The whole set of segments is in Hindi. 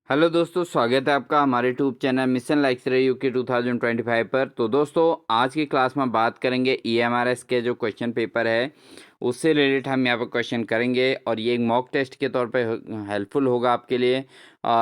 हेलो दोस्तों, स्वागत है आपका हमारे यूट्यूब चैनल मिशन लाइक्स रे यूके 2025 पर। तो दोस्तों, आज की क्लास में बात करेंगे ईएमआरएस के जो क्वेश्चन पेपर है उससे रिलेटेड हम यहाँ पर क्वेश्चन करेंगे और ये एक मॉक टेस्ट के तौर पे हेल्पफुल होगा आपके लिए।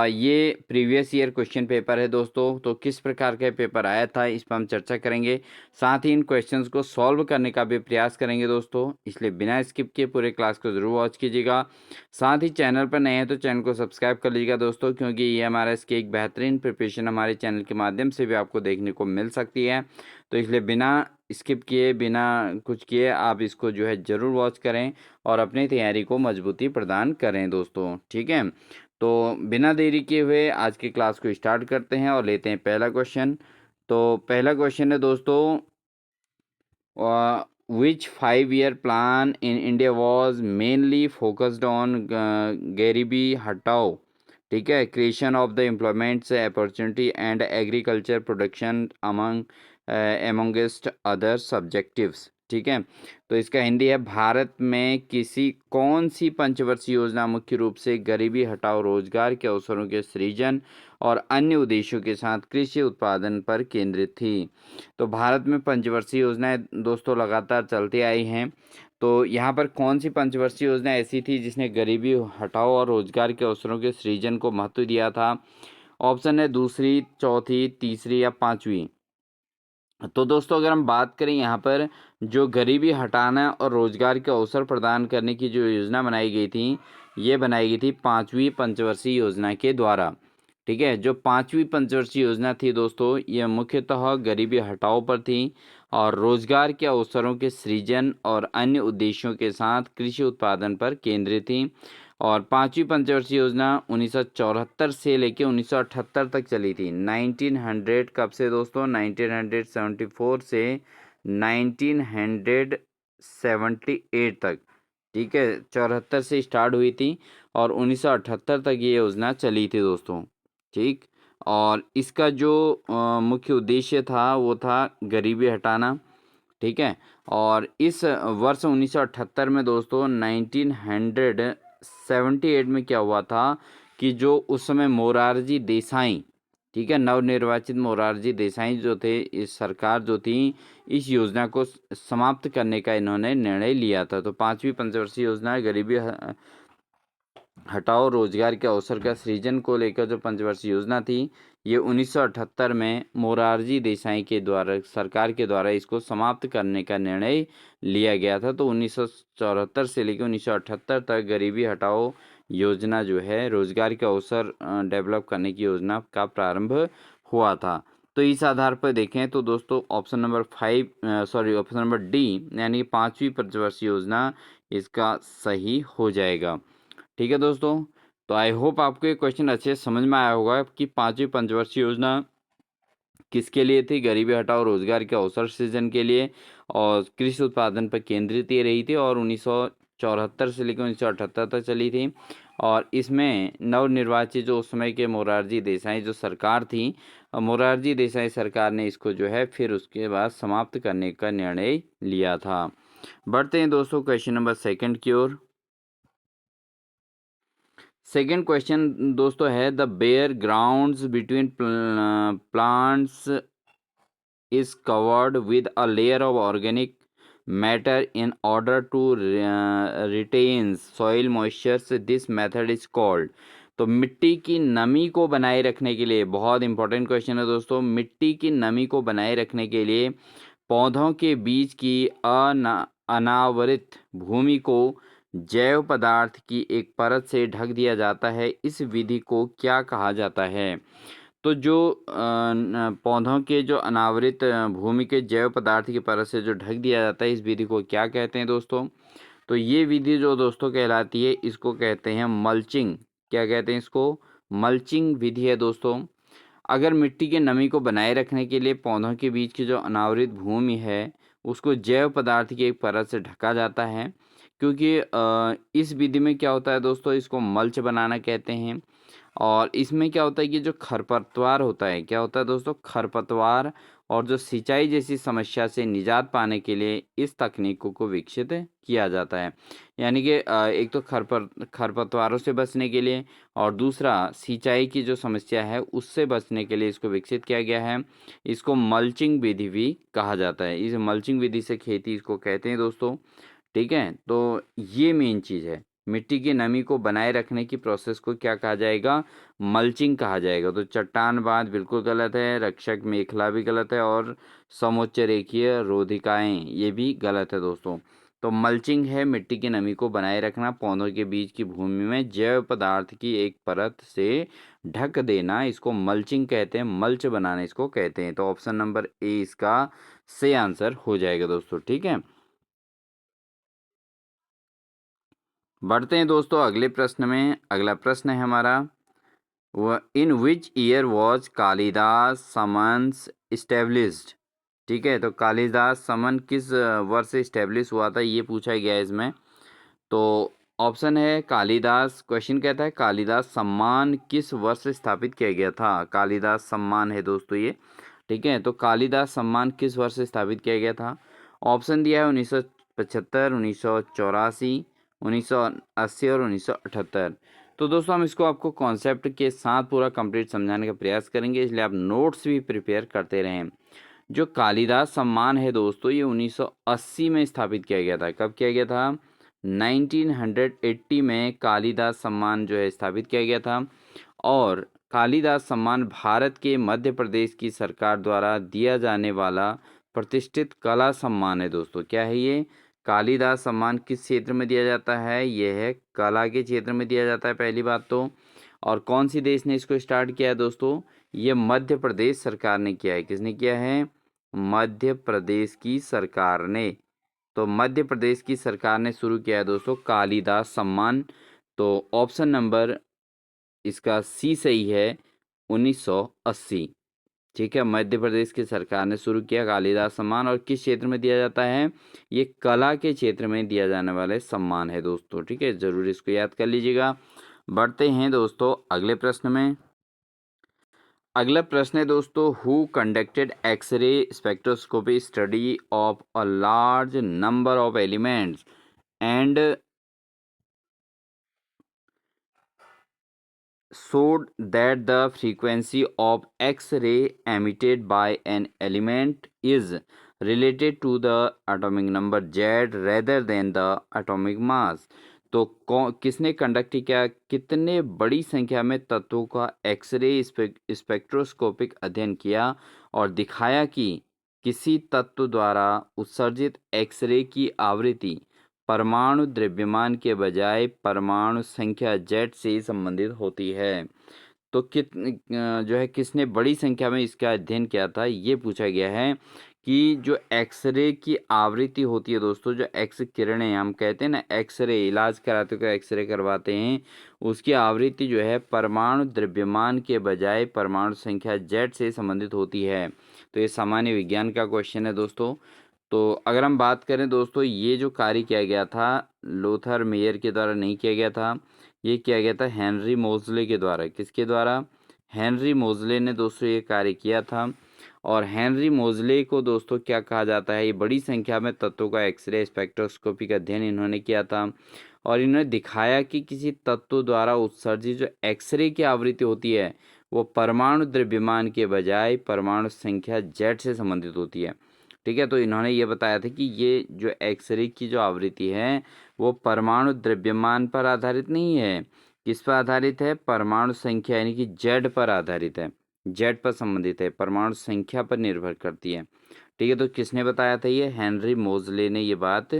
ये प्रीवियस ईयर क्वेश्चन पेपर है दोस्तों, तो किस प्रकार का पेपर आया था इस पर हम चर्चा करेंगे। साथ ही इन क्वेश्चंस को सॉल्व करने का भी प्रयास करेंगे दोस्तों, इसलिए बिना स्किप किए पूरे क्लास को ज़रूर वॉच कीजिएगा। साथ ही चैनल पर नए हैं तो चैनल को सब्सक्राइब कर लीजिएगा दोस्तों, क्योंकि ये हमारा इसकी एक बेहतरीन प्रिपरेशन हमारे चैनल के माध्यम से भी आपको देखने को मिल सकती है। तो इसलिए बिना स्किप किए, बिना कुछ किए आप इसको जो है ज़रूर वॉच करें और अपनी तैयारी को मजबूती प्रदान करें दोस्तों, ठीक है। तो बिना देरी किए हुए आज की क्लास को स्टार्ट करते हैं और लेते हैं पहला क्वेश्चन। तो पहला क्वेश्चन है दोस्तों, which 5-year plan in India was mainly focused on Garibi Hatao, ठीक है, creation of the employment opportunity and agriculture production amongst other subjectives, ठीक है। तो इसका हिंदी है, भारत में किसी कौन सी पंचवर्षीय योजना मुख्य रूप से गरीबी हटाओ, रोजगार के अवसरों के सृजन और अन्य उद्देश्यों के साथ कृषि उत्पादन पर केंद्रित थी। तो भारत में पंचवर्षीय योजनाएं दोस्तों लगातार चलती आई हैं। तो यहाँ पर कौन सी पंचवर्षीय योजना ऐसी थी जिसने गरीबी हटाओ और रोजगार के अवसरों के सृजन को महत्व दिया था? ऑप्शन है दूसरी, चौथी, तीसरी या पांचवी। तो दोस्तों, अगर हम बात करें यहाँ पर जो गरीबी हटाना और रोजगार के अवसर प्रदान करने की जो योजना बनाई गई थी, ये बनाई गई थी पांचवी पंचवर्षीय योजना के द्वारा, ठीक है। जो पांचवी पंचवर्षीय योजना थी दोस्तों, ये मुख्यतः गरीबी हटाओ पर थी और रोजगार के अवसरों के सृजन और अन्य उद्देश्यों के साथ कृषि उत्पादन पर केंद्रित थी। और पांचवी पंचवर्षीय योजना 1974 से लेकर 1978 तक चली थी। 1900 कब से दोस्तों? 1974 से 1978 तक, ठीक है। 74 से स्टार्ट हुई थी और 1978 तक ये योजना चली थी दोस्तों, ठीक। और इसका जो मुख्य उद्देश्य था वो था गरीबी हटाना, ठीक है। और इस वर्ष 1978 में दोस्तों 1978 में क्या हुआ था कि जो उस समय मोरारजी देसाई, ठीक है, नवनिर्वाचित मोरारजी देसाई जो थे, इस सरकार जो थी, इस योजना को समाप्त करने का इन्होंने निर्णय लिया था। तो पांचवी पंचवर्षीय योजना गरीबी हटाओ, रोजगार के अवसर का सृजन को लेकर जो पंचवर्षीय योजना थी, ये 1978 में मोरारजी देसाई के द्वारा, सरकार के द्वारा इसको समाप्त करने का निर्णय लिया गया था। तो 1974 से लेकर 1978 तक गरीबी हटाओ योजना जो है, रोजगार के अवसर डेवलप करने की योजना का प्रारंभ हुआ था। तो इस आधार पर देखें तो दोस्तों option number option number D यानी पांचवी पंचवर्षीय योजना इसका सही हो जाएगा, ठीक है दोस्तों। तो आई होप आपको ये क्वेश्चन अच्छे से समझ में आया होगा कि पांचवी पंचवर्षीय योजना किसके लिए थी? गरीबी हटाओ, रोजगार के अवसर सृजन के लिए और कृषि उत्पादन पर केंद्रित ये रही थी और 1974 से लेकर 1978 तक चली थी। और इसमें नवनिर्वाचित जो उस समय के मोरारजी देसाई जो सरकार थी, मोरारजी देसाई सरकार ने इसको जो है फिर उसके बाद समाप्त करने का निर्णय लिया था। बढ़ते हैं दोस्तों क्वेश्चन नंबर सेकंड की ओर। सेकेंड क्वेश्चन दोस्तों है, the bare grounds between plants is covered with a layer of organic matter in order to retain soil moisture. This method is called। तो मिट्टी की नमी को बनाए रखने के लिए, बहुत इंपॉर्टेंट क्वेश्चन है दोस्तों, मिट्टी की नमी को बनाए रखने के लिए पौधों के बीच की अनावृत भूमि को जैव पदार्थ की एक परत से ढक दिया जाता है। इस विधि को क्या कहा जाता है? तो जो पौधों के जो अनावृत भूमि के जैव पदार्थ की परत से जो ढक दिया जाता है, इस विधि को क्या कहते हैं दोस्तों? तो ये विधि जो दोस्तों कहलाती है, इसको कहते हैं मल्चिंग। क्या कहते हैं इसको? मल्चिंग विधि है दोस्तों। अगर मिट्टी की नमी को बनाए रखने के लिए पौधों के बीच की जो अनावृत भूमि है उसको जैव पदार्थ की एक परत से ढका जाता है, क्योंकि इस विधि में क्या होता है दोस्तों, इसको मल्च बनाना कहते हैं। और इसमें क्या होता है कि जो खरपतवार होता है, क्या होता है दोस्तों, खरपतवार और जो सिंचाई जैसी समस्या से निजात पाने के लिए इस तकनीकों को विकसित किया जाता है। यानी कि एक तो खरपतवारों से बचने के लिए और दूसरा सिंचाई की जो समस्या है उससे बचने के लिए इसको विकसित किया गया है। इसको मल्चिंग विधि भी कहा जाता है। इस मल्चिंग विधि से खेती इसको कहते हैं दोस्तों। ठीक है, तो ये मेन चीज़ है। मिट्टी की नमी को बनाए रखने की प्रोसेस को क्या कहा जाएगा? मल्चिंग कहा जाएगा। तो चट्टान बाँध बिल्कुल गलत है, रक्षक मेखला भी गलत है और समोच्च रेखीय रोधिकाएँ ये भी गलत है दोस्तों। तो मल्चिंग है मिट्टी की नमी को बनाए रखना, पौधों के बीच की भूमि में जैव पदार्थ की एक परत से ढक देना, इसको मल्चिंग कहते हैं, मल्च बनाना इसको कहते हैं। तो ऑप्शन नंबर ए इसका सही आंसर हो जाएगा दोस्तों। ठीक है? बढ़ते हैं दोस्तों अगले प्रश्न में। अगला प्रश्न है हमारा, वह in which year was Kalidas Samman established. ठीक है, तो कालिदास समन किस वर्ष से इस्टेब्लिश हुआ था ये पूछा गया है इसमें। तो ऑप्शन है कालिदास, क्वेश्चन कहता है कालिदास सम्मान किस वर्ष से स्थापित किया गया था। कालिदास सम्मान है दोस्तों ये। ठीक है, तो कालिदास सम्मान किस वर्ष से स्थापित किया गया था। ऑप्शन दिया है 1975, 1984, 1980 और 1978। तो दोस्तों हम इसको आपको कॉन्सेप्ट के साथ पूरा कंप्लीट समझाने का प्रयास करेंगे, इसलिए आप नोट्स भी प्रिपेयर करते रहें। जो कालिदास सम्मान है दोस्तों ये 1980 में स्थापित किया गया था। कब किया गया था? 1980 में कालिदास सम्मान जो है स्थापित किया गया था। और कालिदास सम्मान भारत के मध्य प्रदेश की सरकार द्वारा दिया जाने वाला प्रतिष्ठित कला सम्मान है दोस्तों। क्या है ये? कालिदास सम्मान किस क्षेत्र में दिया जाता है? यह है कला के क्षेत्र में दिया जाता है पहली बात तो। और कौन सी देश ने इसको स्टार्ट किया है दोस्तों? ये मध्य प्रदेश सरकार ने किया है। किसने किया है? मध्य प्रदेश की सरकार ने। तो मध्य प्रदेश की सरकार ने शुरू किया है दोस्तों कालिदास सम्मान। तो ऑप्शन नंबर इसका सी सही है, 1980। ठीक है, मध्य प्रदेश की सरकार ने शुरू किया कालिदास सम्मान। और किस क्षेत्र में दिया जाता है? ये कला के क्षेत्र में दिया जाने वाले सम्मान है दोस्तों। ठीक है, जरूर इसको याद कर लीजिएगा। बढ़ते हैं दोस्तों अगले प्रश्न में। अगला प्रश्न है दोस्तों, who conducted X-ray spectroscopy study of a large number of elements and showed that the frequency of X-ray emitted by an element is related to the atomic number Z rather than the atomic mass। तो किसने कंडक्ट किया? कितने बड़ी संख्या में तत्वों का एक्सरे स्पेक्ट्रोस्कोपिक अध्ययन किया और दिखाया कि किसी तत्व द्वारा उत्सर्जित एक्सरे की आवृत्ति परमाणु द्रव्यमान के बजाय परमाणु संख्या जेड से ही संबंधित होती है। तो जो है किसने बड़ी संख्या में इसका अध्ययन किया था ये पूछा गया है कि जो एक्सरे की आवृत्ति होती है दोस्तों, जो एक्स किरणें हम कहते हैं ना, एक्सरे इलाज कराते को एक्सरे करवाते हैं, उसकी आवृत्ति जो है परमाणु द्रव्यमान के बजाय परमाणु संख्या जेड से संबंधित होती है। तो ये सामान्य विज्ञान का क्वेश्चन है दोस्तों। तो अगर हम बात करें दोस्तों, ये जो कार्य किया गया था लोथर मेयर के द्वारा नहीं किया गया था, ये किया गया था हेनरी मोज़ले के द्वारा। किसके द्वारा? हेनरी मोज़ले ने दोस्तों ये कार्य किया था। और हेनरी मोज़ले को दोस्तों क्या कहा जाता है? ये बड़ी संख्या में तत्वों का एक्सरे स्पेक्ट्रोस्कोपी का अध्ययन इन्होंने किया था और इन्होंने दिखाया कि किसी तत्व द्वारा उत्सर्जित जो एक्सरे की आवृत्ति होती है वो परमाणु द्रव्यमान के बजाय परमाणु संख्या जेड से संबंधित होती है। ठीक है, तो इन्होंने ये बताया था कि ये जो एक्सरे की जो आवृत्ति है वो परमाणु द्रव्यमान पर आधारित नहीं है। किस पर आधारित है? परमाणु संख्या यानी कि जेड पर आधारित है, जेड पर संबंधित है, परमाणु संख्या पर निर्भर करती है। ठीक है, तो किसने बताया था? ये हेनरी मोज़ले ने ये बात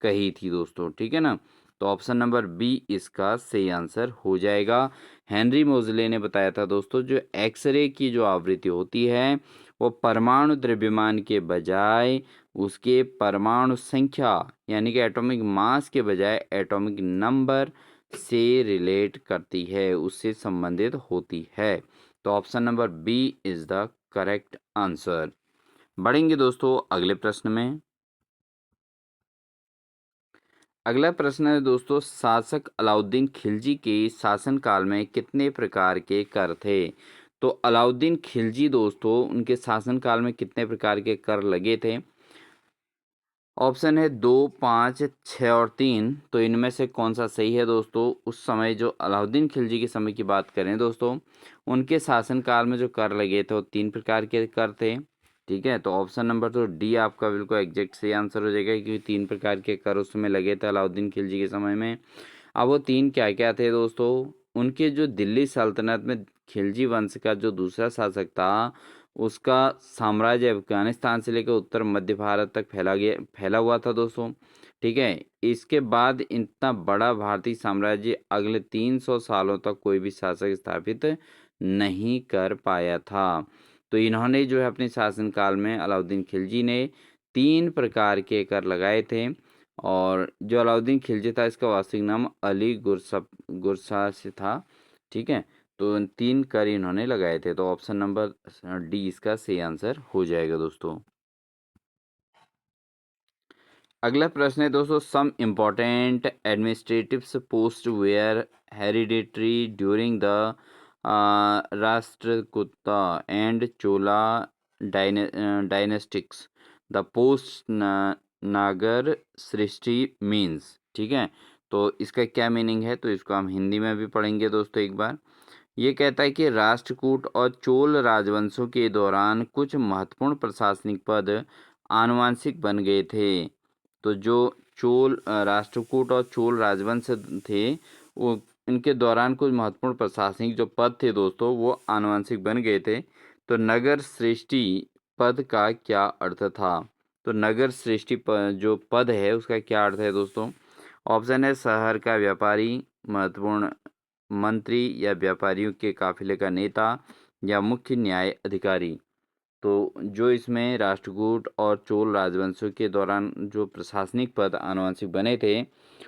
कही थी दोस्तों। ठीक है ना, तो ऑप्शन नंबर बी इसका सही आंसर हो जाएगा। हेनरी मोज़ले ने बताया था दोस्तों जो एक्सरे की जो आवृत्ति होती है वो परमाणु द्रव्यमान के बजाय उसके परमाणु संख्या यानी कि एटॉमिक मास के बजाय एटॉमिक नंबर से रिलेट करती है, उससे संबंधित होती है। तो option number B is the correct answer. बढ़ेंगे दोस्तों अगले प्रश्न में। अगला प्रश्न है दोस्तों, शासक अलाउद्दीन खिलजी के शासनकाल में कितने प्रकार के कर थे? तो अलाउद्दीन खिलजी दोस्तों उनके शासनकाल में कितने प्रकार के कर लगे थे? ऑप्शन है 2, 5, 6 और 3। तो इनमें से कौन सा सही है दोस्तों? उस समय जो अलाउद्दीन खिलजी के समय की बात करें दोस्तों, उनके शासनकाल में जो कर लगे थे वो 3 प्रकार के कर थे। ठीक है, तो ऑप्शन नंबर तो डी आपका बिल्कुल एग्जैक्ट सही आंसर हो जाएगा, क्योंकि 3 प्रकार के कर उस समय लगे थे अलाउद्दीन खिलजी के समय में। अब वो 3 क्या-क्या थे दोस्तों? उनके जो दिल्ली सल्तनत में खिलजी वंश का जो दूसरा शासक था, उसका साम्राज्य अफ़गानिस्तान से लेकर उत्तर मध्य भारत तक फैला हुआ था दोस्तों। ठीक है? इसके बाद इतना बड़ा भारतीय साम्राज्य अगले 300 सालों तक कोई भी शासक स्थापित नहीं कर पाया था। तो इन्होंने जो है अपने शासनकाल में अलाउद्दीन खिलजी ने 3 प्रकार के कर लगाए थे। और जो अलाउद्दीन खिलजी था इसका वास्तविक नाम अली गुरसा से था। ठीक है? तो 3 कर इन्होंने लगाए थे, तो ऑप्शन नंबर डी इसका सही आंसर हो जाएगा दोस्तों। अगला प्रश्न है दोस्तों, some important administrative post were hereditary during the Rashtrakuta and Chola dynasties. The post नागर सृष्टि मीन्स। ठीक है, तो इसका क्या मीनिंग है? तो इसको हम हिंदी में भी पढ़ेंगे दोस्तों एक बार। ये कहता है कि राष्ट्रकूट और चोल राजवंशों के दौरान कुछ महत्वपूर्ण प्रशासनिक पद आनुवंशिक बन गए थे। तो जो राष्ट्रकूट और चोल राजवंश थे, वो इनके दौरान कुछ महत्वपूर्ण प्रशासनिक जो पद थे दोस्तों वो आनुवंशिक बन गए थे। तो नगर श्रेष्ठी पद का क्या अर्थ था? तो नगर श्रेष्ठी जो पद है उसका क्या अर्थ है दोस्तों? ऑप्शन है शहर का व्यापारी, महत्वपूर्ण मंत्री या व्यापारियों के काफिले का नेता, या मुख्य न्याय अधिकारी। तो जो इसमें राष्ट्रकूट और चोल राजवंशों के दौरान जो प्रशासनिक पद आनुवंशिक बने थे,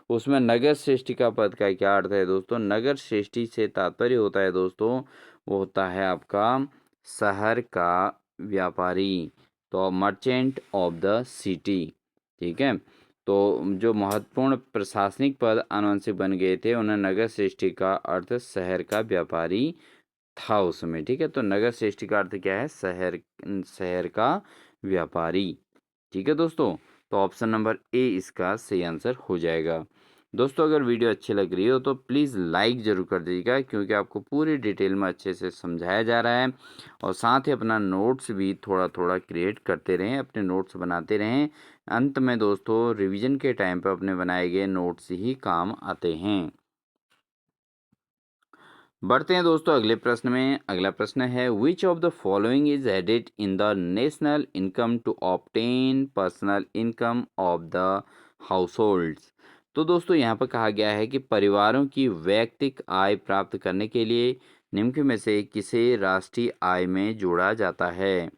उसमें नगर श्रेष्ठी का पद का क्या अर्थ है दोस्तों? नगर श्रेष्ठी से तात्पर्य होता है दोस्तों, वो होता है आपका शहर का व्यापारी, तो मर्चेंट ऑफ द सिटी। ठीक है, तो जो महत्वपूर्ण प्रशासनिक पद आनुवंशिक बन गए थे उन्हें नगर श्रेष्ठी का अर्थ शहर का व्यापारी था उस समय। ठीक है, तो नगर श्रेष्ठी का अर्थ क्या है? शहर का व्यापारी। ठीक है दोस्तों, तो ऑप्शन नंबर ए इसका सही आंसर हो जाएगा। दोस्तों अगर वीडियो अच्छी लग रही हो तो प्लीज़ लाइक ज़रूर कर दीजिएगा, क्योंकि आपको पूरी डिटेल में अच्छे से समझाया जा रहा है। और साथ ही अपना नोट्स भी थोड़ा थोड़ा क्रिएट करते रहें, अपने नोट्स बनाते रहें। अंत में दोस्तों रिवीजन के टाइम पर अपने बनाए गए नोट्स ही काम आते हैं। बढ़ते हैं दोस्तों अगले प्रश्न में। अगला प्रश्न है, which of the following is added in the national income to obtain personal income of the households. तो दोस्तों यहाँ पर कहा गया है कि परिवारों की वैयक्तिक आय प्राप्त करने के लिए निम्न में से किसे राष्ट्रीय आय में जोड़ा जाता है?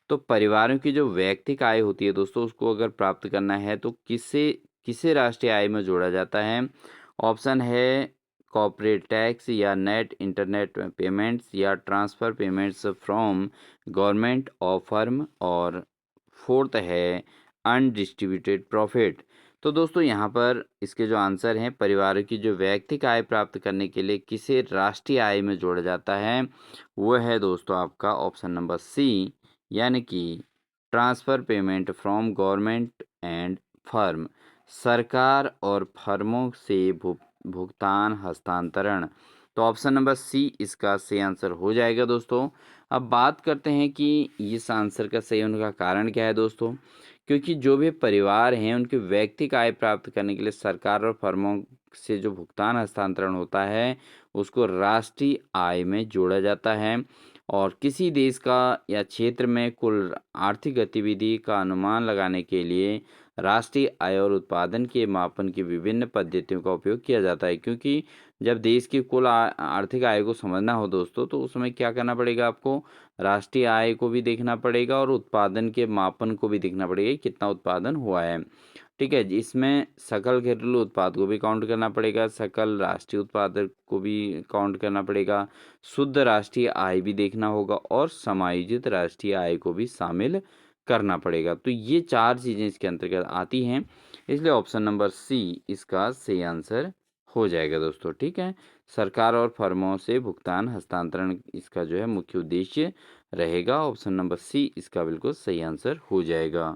तो परिवारों की जो वैयक्तिक आय होती है दोस्तों, उसको अगर प्राप्त करना है तो किसे किसे राष्ट्रीय आय में जोड़ा जाता है? ऑप्शन है कॉर्पोरेट टैक्स, या नेट इंटरनेट पेमेंट्स, या ट्रांसफ़र पेमेंट्स फ्रॉम गवर्नमेंट और फर्म, और फोर्थ है अनडिस्ट्रीब्यूटेड प्रॉफिट। तो दोस्तों यहाँ पर इसके जो आंसर हैं, परिवारों की जो वैयक्तिक आय प्राप्त करने के लिए किसे राष्ट्रीय आय में जोड़ा जाता है, वो है दोस्तों आपका ऑप्शन नंबर सी, यानी कि transfer payment from government and firm, सरकार और फर्मों से भुगतान हस्तांतरण। तो ऑप्शन नंबर सी इसका सही आंसर हो जाएगा दोस्तों। अब बात करते हैं कि इस आंसर का सही होने का कारण क्या है दोस्तों? क्योंकि जो भी परिवार हैं उनकी वैयक्तिक आय प्राप्त करने के लिए सरकार और फर्मों से जो भुगतान हस्तांतरण होता है उसको राष्ट्रीय आय में जोड़ा जाता है। और किसी देश का या क्षेत्र में कुल आर्थिक गतिविधि का अनुमान लगाने के लिए राष्ट्रीय आय और उत्पादन के मापन की विभिन्न पद्धतियों का उपयोग किया जाता है। क्योंकि जब देश की कुल आर्थिक आय को समझना हो दोस्तों, तो उसमें क्या करना पड़ेगा आपको? राष्ट्रीय आय को भी देखना पड़ेगा और उत्पादन के मापन को भी देखना पड़ेगा कि कितना उत्पादन हुआ है। ठीक है, इसमें सकल घरेलू उत्पाद को भी काउंट करना पड़ेगा, सकल राष्ट्रीय उत्पाद को भी काउंट करना पड़ेगा, शुद्ध राष्ट्रीय आय भी देखना होगा, और समायोजित राष्ट्रीय आय को भी शामिल करना पड़ेगा। तो ये 4 चीज़ें इसके अंतर्गत आती हैं, इसलिए ऑप्शन नंबर सी इसका सही आंसर हो जाएगा दोस्तों, ठीक है। सरकार और फर्मों से भुगतान हस्तांतरण इसका जो है मुख्य उद्देश्य रहेगा। ऑप्शन नंबर सी इसका बिल्कुल सही आंसर हो जाएगा।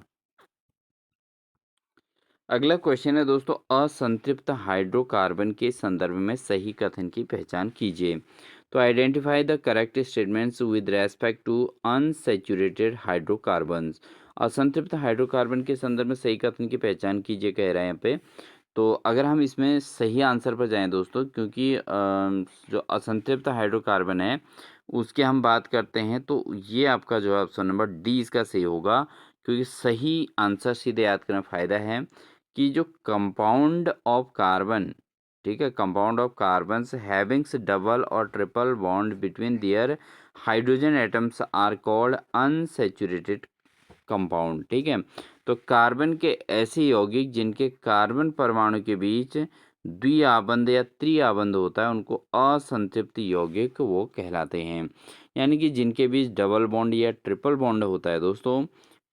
अगला क्वेश्चन है दोस्तों, असंतृप्त हाइड्रोकार्बन के संदर्भ में सही कथन की पहचान कीजिए। तो identify the correct statements with respect to unsaturated hydrocarbons. असंतृप्त हाइड्रोकार्बन के संदर्भ में सही कथन की पहचान कीजिए कह रहा है यहाँ पे। तो अगर हम इसमें सही आंसर पर जाएं दोस्तों, क्योंकि जो असंतृप्त हाइड्रोकार्बन है उसके हम बात करते हैं, तो ये आपका जो है ऑप्शन नंबर डी इसका सही होगा। क्योंकि सही आंसर सीधे याद करना फ़ायदा है कि जो कंपाउंड ऑफ कार्बन, ठीक है, compound of carbons havings double और triple bond between their hydrogen atoms are called unsaturated compound, ठीक है। तो कार्बन के ऐसे यौगिक जिनके कार्बन परमाणु के बीच द्विआबंध या त्रिआबंध होता है उनको असंतृप्त यौगिक वो कहलाते हैं। यानी कि जिनके बीच डबल बॉन्ड या ट्रिपल बॉन्ड होता है दोस्तों,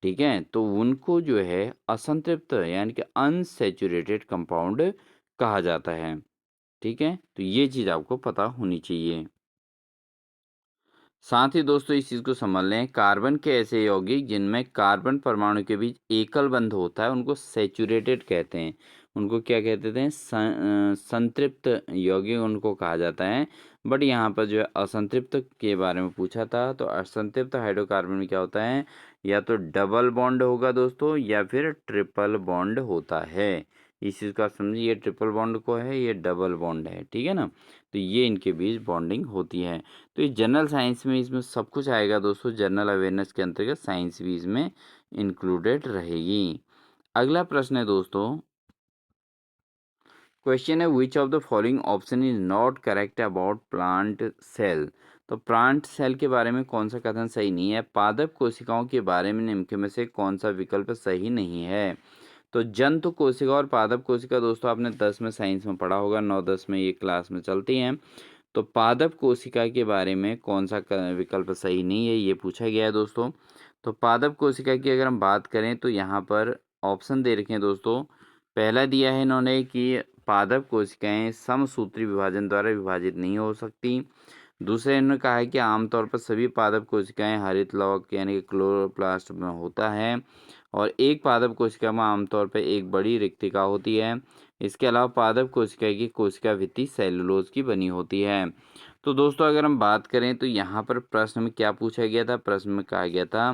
ठीक है, तो उनको जो है असंतृप्त यानी कि अनसैचुरेटेड कंपाउंड कहा जाता है, ठीक है। तो ये चीज़ आपको पता होनी चाहिए। साथ ही दोस्तों इस चीज़ को समझ लें, कार्बन के ऐसे यौगिक जिनमें कार्बन परमाणु के बीच एकल बंध होता है उनको सैचुरेटेड कहते हैं। उनको क्या कहते थे? संतृप्त यौगिक उनको कहा जाता है। बट यहाँ पर जो है असंतृप्त के बारे में पूछा था, तो असंतृप्त हाइड्रोकार्बन में क्या होता है? या तो डबल बॉन्ड होगा दोस्तों या फिर ट्रिपल बॉन्ड होता है। इस चीज़ को आप समझिए, ये ट्रिपल बॉन्ड को है, ये डबल बॉन्ड है, ठीक है ना। तो ये इनके बीच बॉन्डिंग होती है। तो ये जनरल साइंस में इसमें सब कुछ आएगा दोस्तों। जनरल अवेयरनेस के अंतर्गत साइंस भी इसमें इंक्लूडेड रहेगी। अगला प्रश्न है दोस्तों, क्वेश्चन है which of the following option is not correct about plant cell. तो प्लांट सेल के बारे में कौन सा कथन सही नहीं है? पादप कोशिकाओं के बारे में निम्न में से कौन सा विकल्प सही नहीं है? तो जंतु कोशिका और पादप कोशिका दोस्तों आपने 10 में साइंस में पढ़ा होगा, 9-10 में ये क्लास में चलती हैं। तो पादप कोशिका के बारे में कौन सा विकल्प सही नहीं है, ये पूछा गया है दोस्तों। तो पादप कोशिका की अगर हम बात करें तो यहाँ पर ऑप्शन दे रखे हैं दोस्तों। पहला दिया है इन्होंने कि पादप कोशिकाएं समसूत्री विभाजन द्वारा विभाजित नहीं हो सकती। दूसरे इन्होंने कहा है कि आमतौर पर सभी पादप कोशिकाएं हरित लवक यानी कि क्लोरोप्लास्ट में होता है, और एक पादप कोशिका में आमतौर पर एक बड़ी रिक्तिका होती है। इसके अलावा पादप कोशिका की कोशिका भित्ति सेलुलोज की बनी होती है। तो दोस्तों अगर हम बात करें तो यहाँ पर प्रश्न में क्या पूछा गया था? प्रश्न में कहा गया था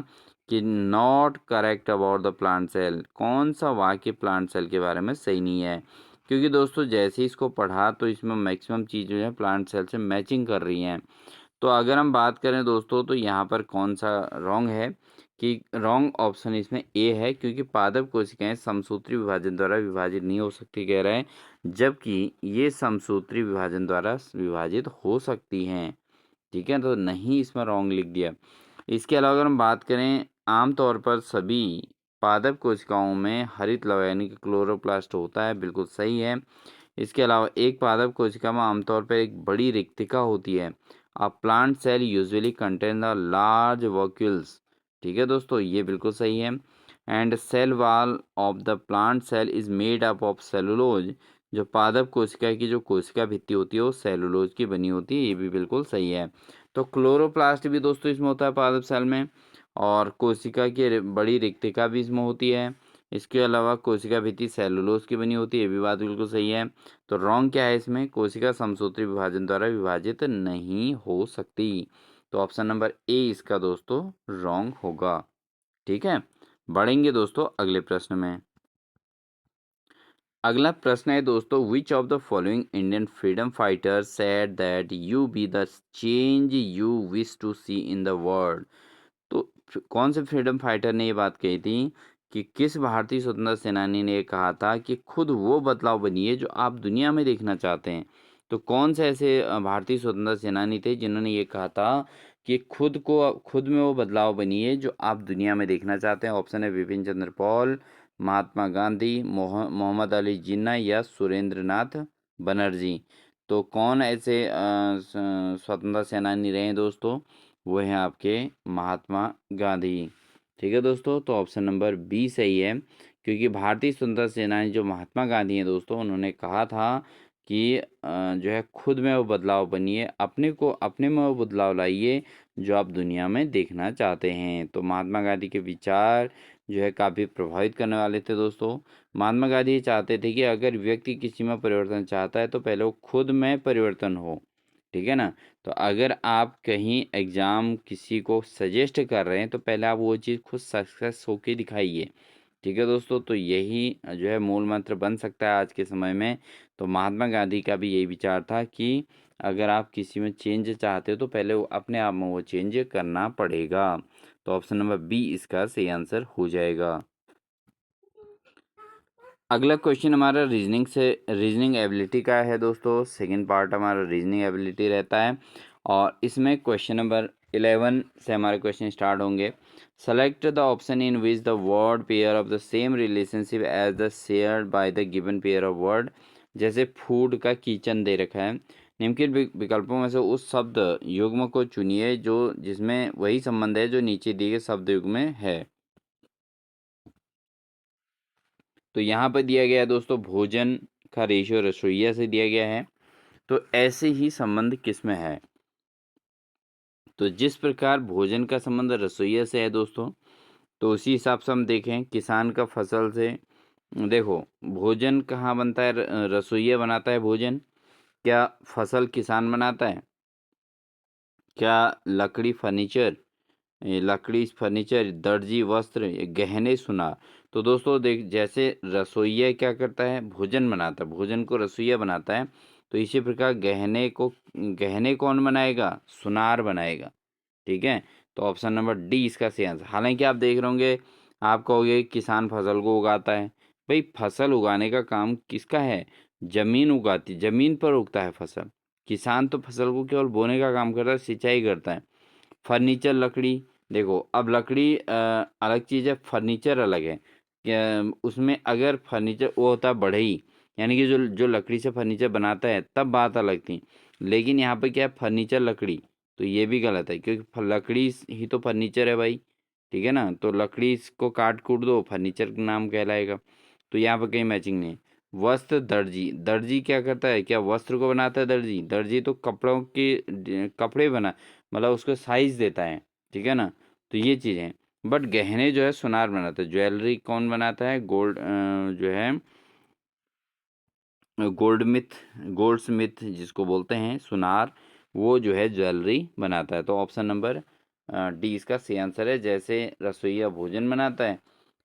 कि not correct about the plant cell. कौन सा वाक्य प्लांट सेल के बारे में सही नहीं है? क्योंकि दोस्तों जैसे ही इसको पढ़ा तो इसमें मैक्सिमम चीज़ जो है प्लांट सेल से मैचिंग कर रही हैं। तो अगर हम बात करें दोस्तों तो यहाँ पर कौन सा रॉन्ग है? कि रॉन्ग ऑप्शन इसमें ए है, क्योंकि पादप कोशिकाएं समसूत्री विभाजन द्वारा विभाजित नहीं हो सकती कह रहे हैं, जबकि ये समसूत्री विभाजन द्वारा विभाजित हो सकती हैं, ठीक है। तो नहीं, इसमें रॉन्ग लिख दिया। इसके अलावा अगर हम बात करें, आमतौर पर सभी पादप कोशिकाओं में हरित लवण यानी कि क्लोरोप्लास्ट होता है, बिल्कुल सही है। इसके अलावा एक पादप कोशिका में आमतौर पर एक बड़ी रिक्तिका होती है। A plant cell usually contain the large vacuoles, ठीक है दोस्तों, ये बिल्कुल सही है। And cell wall of the plant cell is made up of cellulose. जो पादप कोशिका की जो कोशिका भित्ति होती है वो सेलुलोज की बनी होती है, ये भी बिल्कुल सही है। तो क्लोरोप्लास्ट भी दोस्तों इसमें होता है पादप सेल में, और कोशिका की बड़ी रिक्तिका भी इसमें होती है। इसके अलावा कोशिका भित्ति सेलुलोज की बनी होती है, ये भी बात बिल्कुल सही है। तो रॉन्ग क्या है इसमें? कोशिका समसूत्री विभाजन द्वारा विभाजित नहीं हो सकती। तो ऑप्शन नंबर ए इसका दोस्तों रॉन्ग होगा, ठीक है। बढ़ेंगे दोस्तों अगले प्रश्न में। अगला प्रश्न है दोस्तों, which of the following Indian freedom fighter said that you be the change you wish to see in the world. तो कौन से फ्रीडम फाइटर ने ये बात कही थी कि किस भारतीय स्वतंत्रता सेनानी ने ये कहा था कि खुद वो बदलाव बनिए जो आप दुनिया में देखना चाहते हैं? तो कौन से ऐसे भारतीय स्वतंत्रता सेनानी थे जिन्होंने ये कहा था कि खुद में वो बदलाव बनिए जो आप दुनिया में देखना चाहते हैं? ऑप्शन है विपिन चंद्र पॉल, महात्मा गांधी, मोहम्मद अली जिन्ना या सुरेंद्र नाथ बनर्जी। तो कौन ऐसे स्वतंत्रता सेनानी रहे हैं दोस्तों? वो हैं आपके महात्मा गांधी, ठीक है दोस्तों। तो ऑप्शन नंबर बी सही है, क्योंकि भारतीय स्वतंत्रता सेनानी जो महात्मा गांधी हैं दोस्तों, उन्होंने कहा था कि जो है खुद में वो बदलाव बनिए, अपने में वो बदलाव लाइए जो आप दुनिया में देखना चाहते हैं। तो महात्मा गांधी के विचार जो है काफ़ी प्रभावित करने वाले थे दोस्तों। महात्मा गांधी चाहते थे कि अगर व्यक्ति किसी में परिवर्तन चाहता है तो पहले वो खुद में परिवर्तन हो, ठीक है ना। तो अगर आप कहीं एग्ज़ाम किसी को सजेस्ट कर रहे हैं तो पहले आप वो चीज़ खुद सक्सेस होके दिखाइए, ठीक है दोस्तों। तो यही जो है मूल मंत्र बन सकता है आज के समय में। तो महात्मा गांधी का भी यही विचार था कि अगर आप किसी में चेंज चाहते हो तो पहले वो अपने आप में वो चेंज करना पड़ेगा। तो ऑप्शन नंबर बी इसका सही आंसर हो जाएगा। अगला क्वेश्चन हमारा रीजनिंग एबिलिटी का है दोस्तों। सेकंड पार्ट हमारा रीजनिंग एबिलिटी रहता है और इसमें क्वेश्चन नंबर 11 से हमारे क्वेश्चन स्टार्ट होंगे। Select the option in which the word pair of the same relationship as the shared by the given pair of word. जैसे फूड का किचन दे रखा है, निम्नलिखित विकल्पों में से उस शब्द युग्म को चुनिए जो जिसमें वही संबंध है जो नीचे दिए गए शब्द युग्म में है। तो यहाँ पर दिया गया है दोस्तों भोजन का रेशियो रसोइया से दिया गया है। तो ऐसे ही संबंध किस में है? तो जिस प्रकार भोजन का संबंध रसोइया से है दोस्तों, तो उसी हिसाब से हम देखें किसान का फसल से। देखो भोजन कहाँ बनता है? रसोइया बनाता है भोजन। क्या फसल किसान बनाता है? क्या लकड़ी फर्नीचर, ये लकड़ी फर्नीचर, दर्जी वस्त्र, ये गहने सुनार। तो दोस्तों देख जैसे रसोइया क्या करता है? भोजन बनाता है, भोजन को रसोइया बनाता है। तो इसी प्रकार गहने कौन बनाएगा? सुनार बनाएगा, ठीक है। तो ऑप्शन नंबर डी इसका सही आंसर। हालांकि आप देख रहे होंगे, आप कहोगे किसान फसल को उगाता है। भाई फसल उगाने का काम किसका है? जमीन उगाती, जमीन पर उगता है फसल। किसान तो फसल को केवल बोने का काम करता है, सिंचाई करता है। फर्नीचर लकड़ी, देखो अब लकड़ी अलग चीज़ है, फर्नीचर अलग है। उसमें अगर फर्नीचर वो होता है बढ़ई, यानी कि जो जो लकड़ी से फर्नीचर बनाता है तब बात अलग थी। लेकिन यहाँ पे क्या है? फर्नीचर लकड़ी। तो ये भी गलत है क्योंकि लकड़ी ही तो फर्नीचर है भाई, ठीक है ना। तो लकड़ी को काट कूट दो, फर्नीचर का नाम कहलाएगा। तो यहाँ पर कहीं मैचिंग नहीं। वस्त्र दर्जी, दर्जी क्या करता है? क्या वस्त्र को बनाता है दर्जी? दर्जी तो कपड़ों के कपड़े बना, मतलब उसको साइज देता है, ठीक है ना। तो ये चीज़ें। बट गहने जो है सुनार बनाता है। ज्वेलरी कौन बनाता है? जो है गोल्ड स्मिथ जिसको बोलते हैं, सुनार, वो जो है ज्वेलरी बनाता है। तो ऑप्शन नंबर डी इसका सही आंसर है। जैसे रसोइया भोजन बनाता है,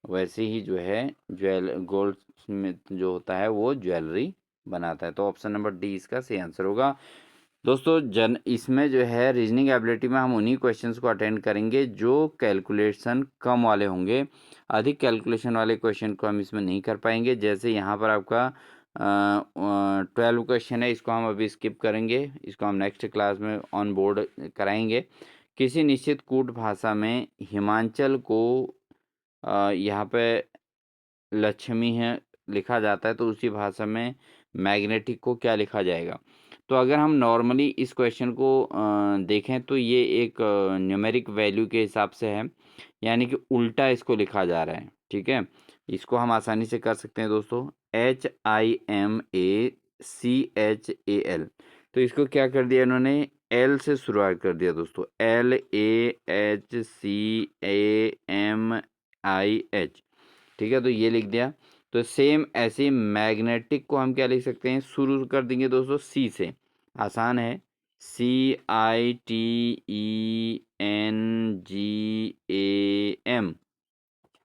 वैसे ही जो है गोल्ड स्मिथ जो होता है वो ज्वेलरी बनाता है। तो ऑप्शन नंबर डी इसका सही आंसर होगा। दोस्तों इसमें जो है रीजनिंग एबिलिटी में हम उन्हीं क्वेश्चंस को अटेंड करेंगे जो कैलकुलेशन कम वाले होंगे। अधिक कैलकुलेशन वाले क्वेश्चन को हम इसमें नहीं कर पाएंगे। जैसे यहाँ पर आपका 12 क्वेश्चन है, इसको हम अभी स्किप करेंगे, इसको हम नेक्स्ट क्लास में ऑन बोर्ड कराएंगे। किसी निश्चित कूट भाषा में हिमांचल को यहाँ पे लक्ष्मी है लिखा जाता है, तो उसी भाषा में मैग्नेटिक को क्या लिखा जाएगा? तो अगर हम नॉर्मली इस क्वेश्चन को देखें तो ये एक न्यूमेरिक वैल्यू के हिसाब से है, यानी कि उल्टा इसको लिखा जा रहा है, ठीक है। इसको हम आसानी से कर सकते हैं दोस्तों, HIMACHAL। तो इसको क्या कर दिया इन्होंने? एल से शुरुआत कर दिया दोस्तों, LAHCAMIH, ठीक है। तो ये लिख दिया। तो सेम ऐसे ही मैग्नेटिक को हम क्या लिख सकते हैं? शुरू कर देंगे दोस्तों सी से, आसान है, CITENGAM,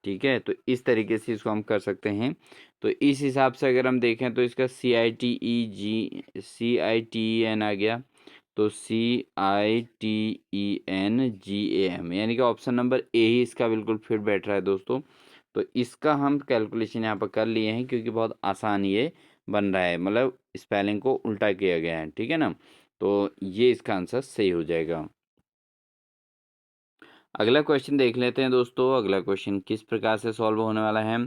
ठीक है। तो इस तरीके से इसको हम कर सकते हैं। तो इस हिसाब से अगर हम देखें तो इसका CITEN आ गया। तो CITENGAM, यानी कि ऑप्शन नंबर ए ही इसका बिल्कुल फिट बैठ रहा है दोस्तों। तो इसका हम कैलकुलेशन यहाँ पर कर लिए हैं क्योंकि बहुत आसान ये बन रहा है, मतलब स्पेलिंग को उल्टा किया गया है, ठीक है ना। तो ये इसका आंसर सही हो जाएगा। अगला क्वेश्चन देख लेते हैं दोस्तों। अगला क्वेश्चन किस प्रकार से सॉल्व होने वाला है?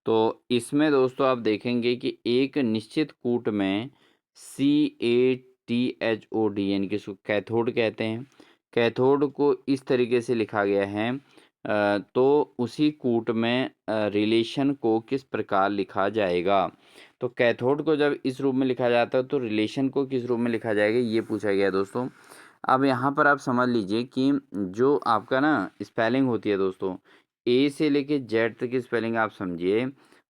तो इसमें दोस्तों आप देखेंगे कि एक निश्चित कूट में CATHOD, यानी कि इसको कैथोड कहते हैं। कैथोड को इस तरीके से लिखा गया है, तो उसी कूट में रिलेशन को किस प्रकार लिखा जाएगा। तो कैथोड को जब इस रूप में लिखा जाता है तो रिलेशन को किस रूप में लिखा जाएगा, ये पूछा गया है दोस्तों। अब यहाँ पर आप समझ लीजिए कि जो आपका ना स्पेलिंग होती है दोस्तों, ए से लेके जेड तक की स्पेलिंग आप समझिए।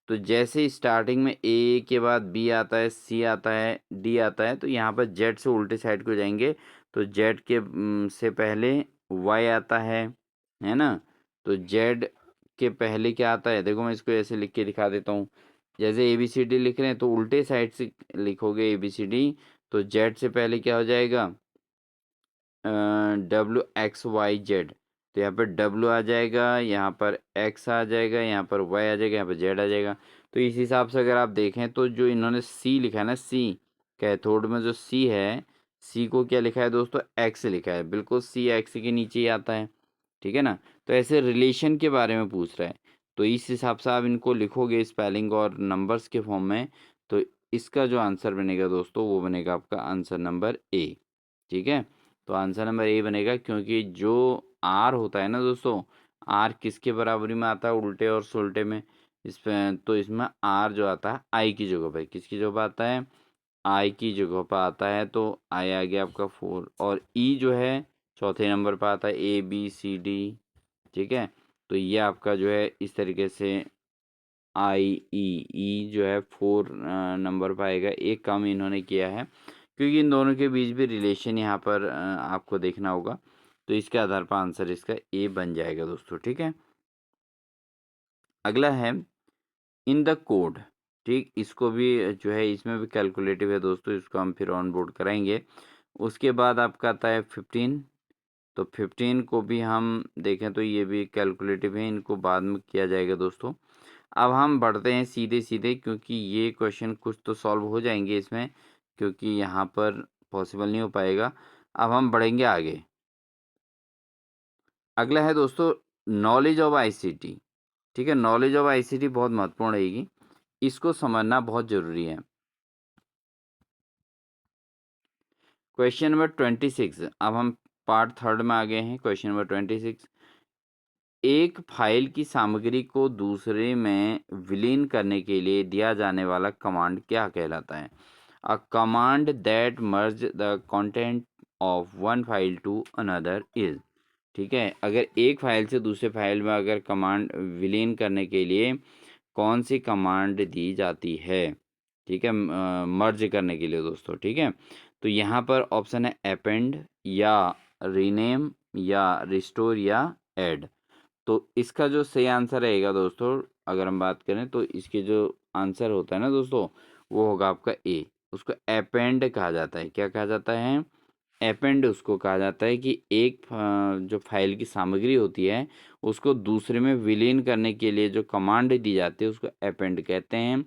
तो जैसे स्टार्टिंग में ए के बाद बी आता है, सी आता है, डी आता है, तो यहाँ पर जेड से उल्टे साइड को जाएंगे। तो जेड के से पहले वाई आता है ना। तो जेड के पहले क्या आता है, देखो मैं इसको ऐसे लिख के दिखा देता हूँ। जैसे ए बी सी डी लिख रहे हैं तो उल्टे साइड से लिखोगे ए बी सी डी। तो जेड से पहले क्या हो जाएगा, डब्ल्यू एक्स वाई जेड। तो यहाँ पर डब्ल्यू आ जाएगा, यहाँ पर एक्स आ जाएगा, यहाँ पर वाई आ जाएगा, यहाँ पर जेड आ जाएगा। तो इस हिसाब से अगर आप देखें तो जो इन्होंने सी लिखा है ना, सी कैथोड में जो सी है, सी को क्या लिखा है दोस्तों, एक्स लिखा है। बिल्कुल सी एक्स के नीचे ही आता है, ठीक है ना। तो ऐसे रिलेशन के बारे में पूछ रहा है, तो इस हिसाब से आप इनको लिखोगे स्पेलिंग और नंबर्स के फॉर्म में। तो इसका जो आंसर बनेगा दोस्तों, वो बनेगा आपका आंसर नंबर ए, ठीक है। तो आंसर नंबर ए बनेगा, क्योंकि जो आर होता है ना दोस्तों, आर किसके बराबरी में आता है उल्टे और सुलटे में, इस पे तो इसमें आर जो आता है आई की जगह पे, किसकी जगह पे आता है, आई की जगह पर आता है। तो आई आ गया आपका 4, और ई जो है चौथे नंबर पर आता है, ए बी सी डी, ठीक है। तो ये आपका जो है इस तरीके से आई ई, ई जो है 4 नंबर पर आएगा। एक काम इन्होंने किया है, क्योंकि इन दोनों के बीच भी रिलेशन यहाँ पर आपको देखना होगा। तो इसके आधार पर आंसर इसका ए बन जाएगा दोस्तों, ठीक है। अगला है इन द कोड, ठीक। इसको भी जो है इसमें भी कैलकुलेटिव है दोस्तों, इसको हम फिर ऑन बोर्ड कराएंगे। उसके बाद आपका आता है 15। तो 15 को भी हम देखें तो ये भी कैलकुलेटिव है, इनको बाद में किया जाएगा दोस्तों। अब हम बढ़ते हैं सीधे सीधे, क्योंकि ये क्वेश्चन कुछ तो सॉल्व हो जाएंगे इसमें, क्योंकि यहाँ पर पॉसिबल नहीं हो पाएगा। अब हम बढ़ेंगे आगे। अगला है दोस्तों नॉलेज ऑफ आईसीटी, ठीक है। नॉलेज ऑफ आईसीटी बहुत महत्वपूर्ण रहेगी, इसको समझना बहुत जरूरी है। क्वेश्चन नंबर 26, अब हम पार्ट थर्ड में आ गए हैं। क्वेश्चन नंबर 26, एक फाइल की सामग्री को दूसरे में विलीन करने के लिए दिया जाने वाला कमांड क्या कहलाता है। A command that merge the content of one file to another is, ठीक है। अगर एक फाइल से दूसरे फाइल में अगर कमांड विलीन करने के लिए कौन सी कमांड दी जाती है, ठीक है, मर्ज करने के लिए दोस्तों, ठीक है। तो यहाँ पर ऑप्शन है अपेंड, या रीनेम, या रिस्टोर, या ऐड। तो इसका जो सही आंसर रहेगा दोस्तों, अगर हम बात करें तो इसके जो आंसर होता है ना दोस्तों, वो होगा आपका ए। उसको अपेंड कहा जाता है। क्या कहा जाता है, अपेंड उसको कहा जाता है कि एक जो फाइल की सामग्री होती है उसको दूसरे में विलीन करने के लिए जो कमांड दी जाती है उसको अपेंड कहते हैं।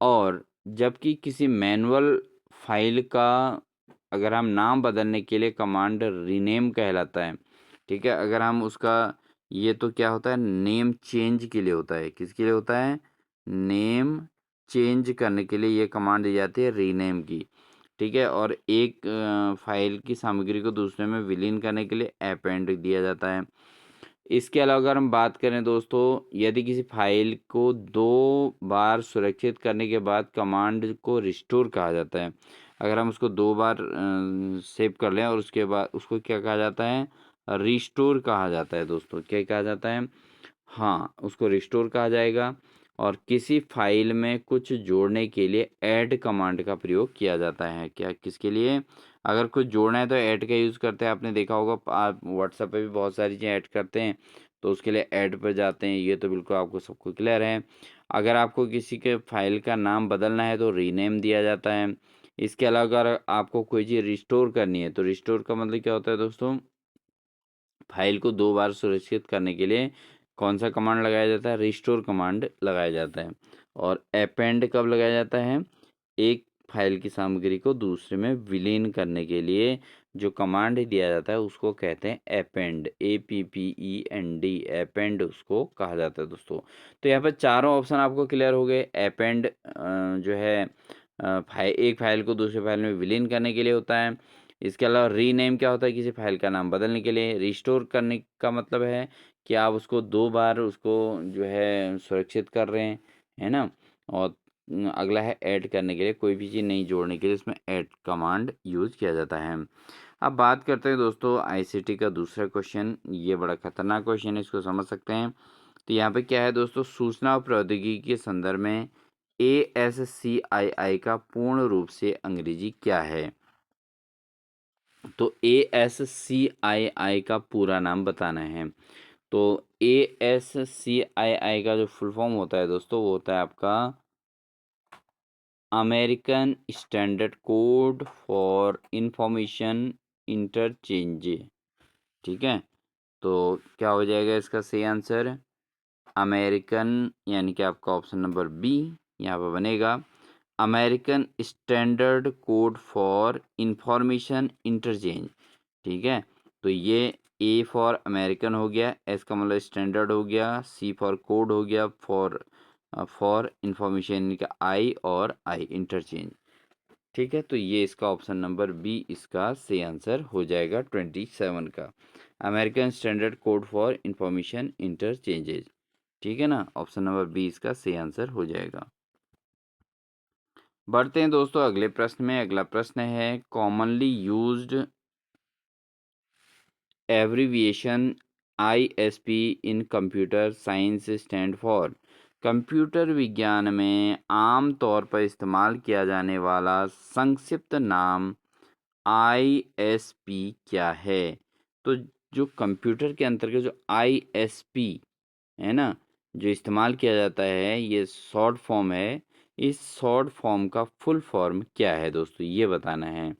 और जबकि किसी मैनुअल फाइल का अगर हम नाम बदलने के लिए कमांड रीनेम कहलाता है, ठीक है। अगर हम उसका, ये तो क्या होता है, नेम चेंज के लिए होता है। किसके लिए होता है, नेम चेंज करने के लिए ये कमांड दी जाती है रीनेम की, ठीक है। और एक फाइल की सामग्री को दूसरे में विलीन करने के लिए अपेंड दिया जाता है। इसके अलावा अगर हम बात करें दोस्तों, यदि किसी फाइल को 2 बार सुरक्षित करने के बाद कमांड को रिस्टोर कहा जाता है। अगर हम उसको 2 बार सेव कर लें और उसके बाद उसको क्या कहा जाता है, रिस्टोर कहा जाता है दोस्तों। क्या कहा जाता है, हाँ, उसको रिस्टोर कहा जाएगा। और किसी फाइल में कुछ जोड़ने के लिए ऐड कमांड का प्रयोग किया जाता है। क्या, किसके लिए, अगर कुछ जोड़ना है तो ऐड का यूज़ करते हैं। आपने देखा होगा आप व्हाट्सएप पे भी बहुत सारी चीज़ें ऐड करते हैं, तो उसके लिए ऐड पर जाते हैं। ये तो बिल्कुल आपको सबको क्लियर है। अगर आपको किसी के फाइल का नाम बदलना है तो रीनेम दिया जाता है। इसके अलावा अगर आपको कोई चीज़ रिस्टोर करनी है तो रिस्टोर का मतलब क्या होता है दोस्तों, फाइल को 2 बार सुरक्षित करने के लिए कौन सा कमांड लगाया जाता है, रिस्टोर कमांड लगाया जाता है। और अपेंड कब लगाया जाता है, एक फाइल की सामग्री को दूसरे में विलीन करने के लिए जो कमांड दिया जाता है उसको कहते हैं अपेंड, APPEND, अपेंड उसको कहा जाता है दोस्तों। तो यहाँ पर चारों ऑप्शन आपको क्लियर हो गए। अपेंड जो है एक फाइल को दूसरे फाइल में विलीन करने के लिए होता है। इसके अलावा रीनेम क्या होता है, किसी फाइल का नाम बदलने के लिए। रिस्टोर करने का मतलब है कि आप उसको 2 बार उसको जो है सुरक्षित कर रहे हैं, है ना? और अगला है ऐड करने के लिए, कोई भी चीज़ नहीं जोड़ने के लिए इसमें ऐड कमांड यूज़ किया जाता है। अब बात करते हैं दोस्तों आईसीटी का दूसरा क्वेश्चन, ये बड़ा खतरनाक क्वेश्चन है, इसको समझ सकते हैं। तो यहाँ पे क्या है दोस्तों, सूचना और प्रौद्योगिकी के संदर्भ में ASCII का पूर्ण रूप से अंग्रेजी क्या है? तो ASCII का पूरा नाम बताना है। तो ASCII का जो फुल फॉर्म होता है दोस्तों, वो होता है आपका American standard code for information interchange. ठीक है, तो क्या हो जाएगा इसका सही आंसर? अमेरिकन, यानी कि आपका ऑप्शन नंबर बी यहाँ पर बनेगा, American standard code for information interchange. ठीक है, तो ये ए फॉर अमेरिकन हो गया, एस का मतलब स्टैंडर्ड हो गया, सी फॉर कोड हो गया, फॉर इंफॉर्मेशन का आई, और आई इंटरचेंज। ठीक है, तो ये इसका ऑप्शन नंबर बी इसका सही आंसर हो जाएगा 27 का, American standard code for information interchanges. ठीक है ना, ऑप्शन नंबर बी इसका सही आंसर हो जाएगा। बढ़ते हैं दोस्तों अगले प्रश्न में। अगला प्रश्न है commonly used abbreviation ISP in computer science stand for. Computer विज्ञान में आम तौर पर इस्तेमाल किया जाने वाला संक्षिप्त नाम ISP क्या है? तो जो कंप्यूटर के अंतर्गत जो ISP है ना, जो इस्तेमाल किया जाता है, ये शॉर्ट फॉर्म है। इस शॉर्ट फॉर्म का फुल फॉर्म क्या है दोस्तों, ये बताना है।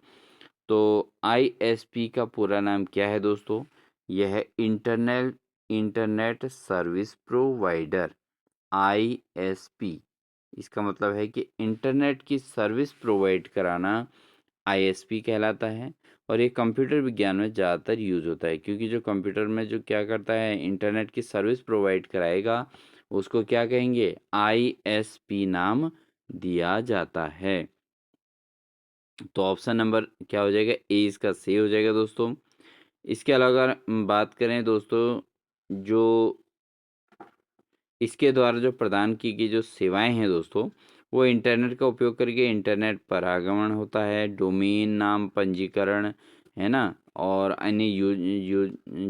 तो ISP का पूरा नाम क्या है दोस्तों? यह है इंटरनेट सर्विस प्रोवाइडर, ISP। इसका मतलब है कि इंटरनेट की सर्विस प्रोवाइड कराना ISP कहलाता है। और ये कंप्यूटर विज्ञान में ज़्यादातर यूज़ होता है, क्योंकि जो कंप्यूटर में जो क्या करता है, इंटरनेट की सर्विस प्रोवाइड कराएगा, उसको क्या कहेंगे? ISP नाम दिया जाता है। तो ऑप्शन नंबर क्या हो जाएगा? ए इसका सही हो जाएगा दोस्तों। इसके अलावा अगर बात करें दोस्तों, जो इसके द्वारा जो प्रदान की गई जो सेवाएं हैं दोस्तों, वो इंटरनेट का उपयोग करके इंटरनेट पर आगमन होता है, डोमेन नाम पंजीकरण, है ना, और अन्य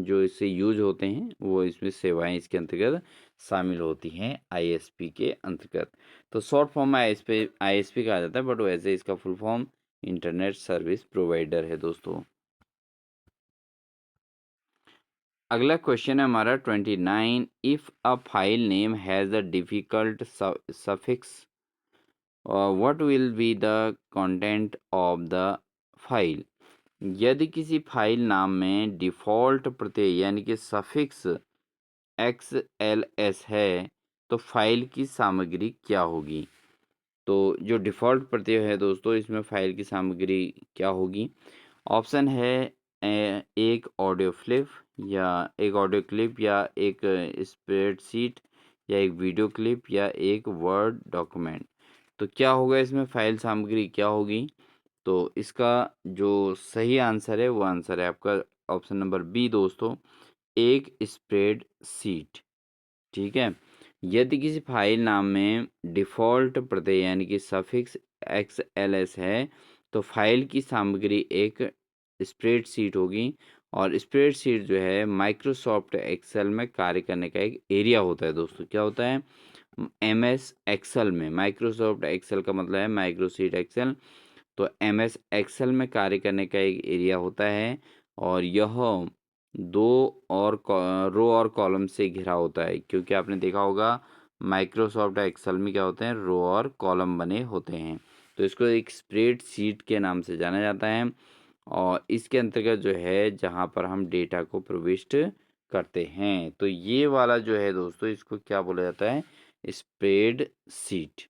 जो इससे यूज होते हैं, वो इसमें सेवाएं इसके अंतर्गत शामिल होती हैं ISP के अंतर्गत। तो शॉर्ट फॉर्म में ISP कहा जाता है, बट वैसे इसका full form internet service provider है दोस्तों। अगला क्वेश्चन है हमारा 29, if a file name has a difficult suffix what will be the content of the file. यदि किसी फाइल नाम में डिफ़ॉल्ट प्रत्यय यानी कि सफिक्स XLS है, तो फाइल की सामग्री क्या होगी? तो जो डिफ़ॉल्ट प्रत्यय है दोस्तों, इसमें फाइल की सामग्री क्या होगी? ऑप्शन है एक ऑडियो फ्लिप, या एक ऑडियो क्लिप, या एक स्प्रेडशीट, या एक वीडियो क्लिप, या एक वर्ड डॉक्यूमेंट। तो क्या होगा इसमें, फाइल सामग्री क्या होगी? तो इसका जो सही आंसर है, वो आंसर है आपका ऑप्शन नंबर बी दोस्तों, एक स्प्रेड शीट। ठीक है, यदि किसी फाइल नाम में डिफ़ॉल्ट प्रत्यय यानी कि सफिक्स XLS है, तो फाइल की सामग्री एक स्प्रेडशीट होगी। और स्प्रेडशीट जो है माइक्रोसॉफ्ट एक्सेल में कार्य करने का एक एरिया होता है दोस्तों। क्या होता है? MS एक्सेल में, माइक्रोसॉफ्ट एक्सेल का मतलब है माइक्रोसीट एक्सेल, तो MS एक्सेल में कार्य करने का एक एरिया होता है। और यह दो और रो और कॉलम से घिरा होता है, क्योंकि आपने देखा होगा माइक्रोसॉफ्ट एक्सेल में क्या होते हैं, रो और कॉलम बने होते हैं। तो इसको एक स्प्रेडशीट के नाम से जाना जाता है। और इसके अंतर्गत जो है, जहाँ पर हम डेटा को प्रविष्ट करते हैं, तो ये वाला जो है दोस्तों, इसको क्या बोला जाता है? स्प्रेडशीट।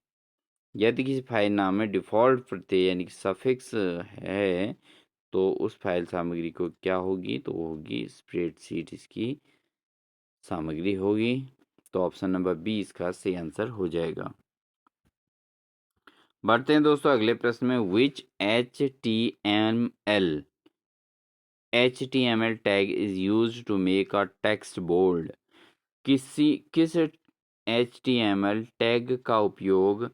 यदि किसी फाइल नाम में डिफ़ॉल्ट प्रत्यय यानी कि सफिक्स है, तो उस फाइल सामग्री को क्या होगी? तो वो होगी स्प्रेडशीट, इसकी सामग्री होगी। तो ऑप्शन नंबर बी इसका सही आंसर हो जाएगा। बढ़ते हैं दोस्तों अगले प्रश्न में। Which HTML tag is used to make a text bold. किस HTML टैग का उपयोग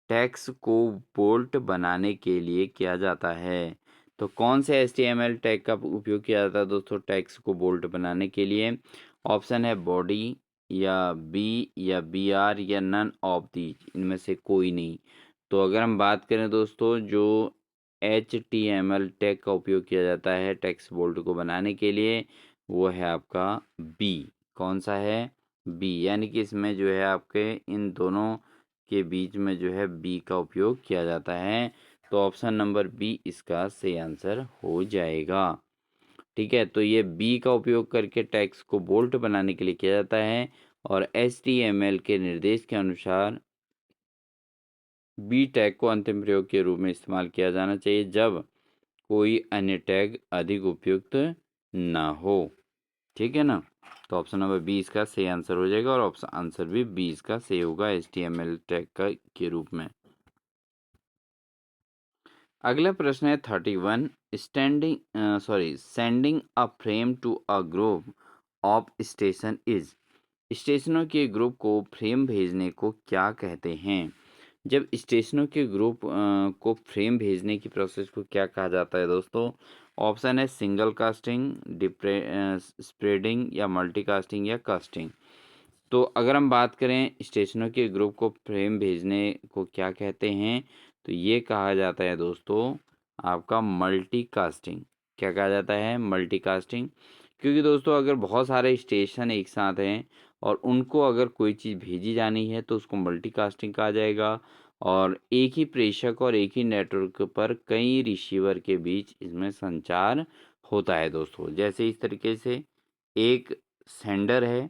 टेक्स्ट को बोल्ट बनाने के लिए किया जाता है? तो कौन से HTML टैग का उपयोग किया जाता है दोस्तों टेक्स्ट को बोल्ट बनाने के लिए? ऑप्शन है बॉडी या बी या BR या नन ऑफ दीज, इनमें से कोई नहीं। तो अगर हम बात करें दोस्तों जो HTML टैग का उपयोग किया जाता है टेक्स्ट बोल्ट को बनाने के लिए, वो है आपका बी। कौन सा है? बी, यानी कि इसमें जो है आपके इन दोनों के बीच में जो है बी का उपयोग किया जाता है। तो ऑप्शन नंबर बी इसका सही आंसर हो जाएगा। ठीक है, तो ये बी का उपयोग करके टेक्स्ट को बोल्ट बनाने के लिए किया जाता है और HTML के निर्देश के अनुसार बी टैग को अंतिम प्रयोग के रूप में इस्तेमाल किया जाना चाहिए जब कोई अन्य टैग अधिक उपयुक्त ना हो। ठीक है ना? तो ऑप्शन नंबर बी इसका सही आंसर हो जाएगा और ऑप्शन आंसर भी बी इसका सही होगा HTML टैग का के रूप में। अगला प्रश्न है 31। Sending a frame to a group of station is. स्टेशनों के ग्रुप को फ्रेम भेजने को क्या कहते हैं? जब स्टेशनों के ग्रुप को फ्रेम भेजने की प्रोसेस को क्या कहा जाता है दोस्तों? ऑप्शन है सिंगल कास्टिंग, स्प्रेडिंग या मल्टी कास्टिंग या कास्टिंग। तो अगर हम बात करें स्टेशनों के ग्रुप को फ्रेम भेजने को क्या कहते हैं, तो ये कहा जाता है दोस्तों आपका मल्टी कास्टिंग। क्या कहा जाता है? Multi casting. क्योंकि दोस्तों अगर बहुत सारे स्टेशन एक साथ हैं और उनको अगर कोई चीज़ भेजी जानी है तो उसको मल्टी कास्टिंग कहा जाएगा। और एक ही प्रेषक और एक ही नेटवर्क पर कई रिसीवर के बीच इसमें संचार होता है दोस्तों। जैसे इस तरीके से एक सेंडर है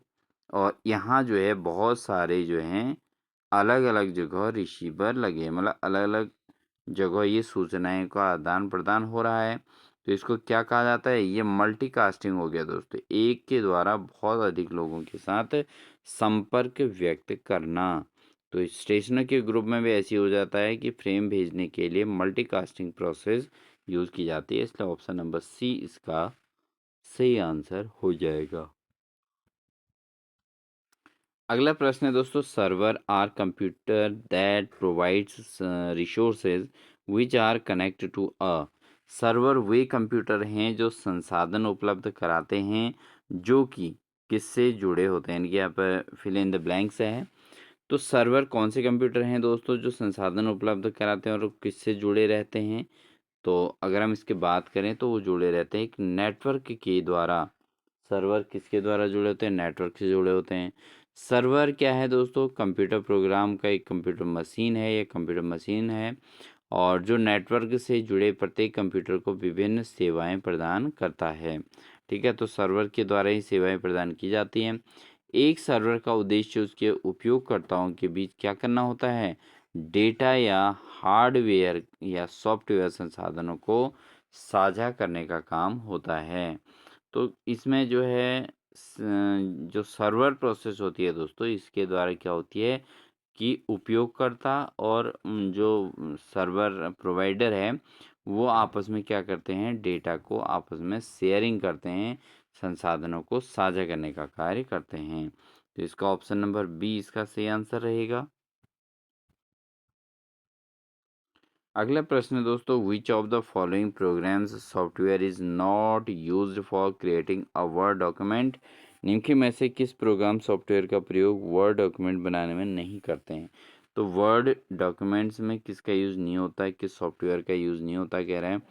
और यहाँ जो है बहुत सारे जो हैं अलग-अलग जगह रिसीवर लगे हैं, मतलब अलग-अलग जगह ये सूचनाएं का आदान प्रदान हो रहा है। तो इसको क्या कहा जाता है? ये मल्टीकास्टिंग हो गया दोस्तों। एक के द्वारा बहुत अधिक लोगों के साथ संपर्क व्यक्त करना। तो स्टेशनों के ग्रुप में भी ऐसी हो जाता है कि फ्रेम भेजने के लिए मल्टीकास्टिंग प्रोसेस यूज़ की जाती है, इसलिए ऑप्शन नंबर सी इसका सही आंसर हो जाएगा। अगला प्रश्न है दोस्तों, server are computer that provides resources which are connect to a. Server वे कंप्यूटर हैं जो संसाधन उपलब्ध कराते हैं जो कि किससे जुड़े होते हैं, यानी कि यहाँ पर फिल इन द ब्लैंक्स है। तो सर्वर कौन से कंप्यूटर हैं दोस्तों जो संसाधन उपलब्ध कराते हैं और किससे जुड़े रहते हैं? तो अगर हम इसकी बात करें तो वो जुड़े रहते हैं एक नेटवर्क के द्वारा। सर्वर किसके द्वारा जुड़े होते हैं? नेटवर्क से जुड़े होते हैं। सर्वर क्या है दोस्तों? कंप्यूटर प्रोग्राम का एक कंप्यूटर मशीन है, ये कंप्यूटर मशीन है और जो नेटवर्क से जुड़े प्रत्येक कंप्यूटर को विभिन्न सेवाएं प्रदान करता है। ठीक है, तो सर्वर के द्वारा ही सेवाएं प्रदान की जाती हैं। एक सर्वर का उद्देश्य उसके उपयोगकर्ताओं के बीच क्या करना होता है? डेटा या हार्डवेयर या सॉफ्टवेयर संसाधनों को साझा करने का काम होता है। तो इसमें जो है जो सर्वर प्रोसेस होती है दोस्तों, इसके द्वारा क्या होती है कि उपयोगकर्ता और जो सर्वर प्रोवाइडर है वो आपस में क्या करते हैं? डेटा को आपस में शेयरिंग करते हैं, संसाधनों को साझा करने का कार्य करते हैं। तो इसका ऑप्शन नंबर बी इसका सही आंसर रहेगा। अगला प्रश्न है दोस्तों, which of the following programs software is not used for creating a word document. निम्न में से किस प्रोग्राम सॉफ्टवेयर का प्रयोग वर्ड डॉक्यूमेंट बनाने में नहीं करते हैं? तो वर्ड डॉक्यूमेंट्स में किसका यूज़ नहीं होता है, किस सॉफ्टवेयर का यूज़ नहीं होता कह रहे हैं?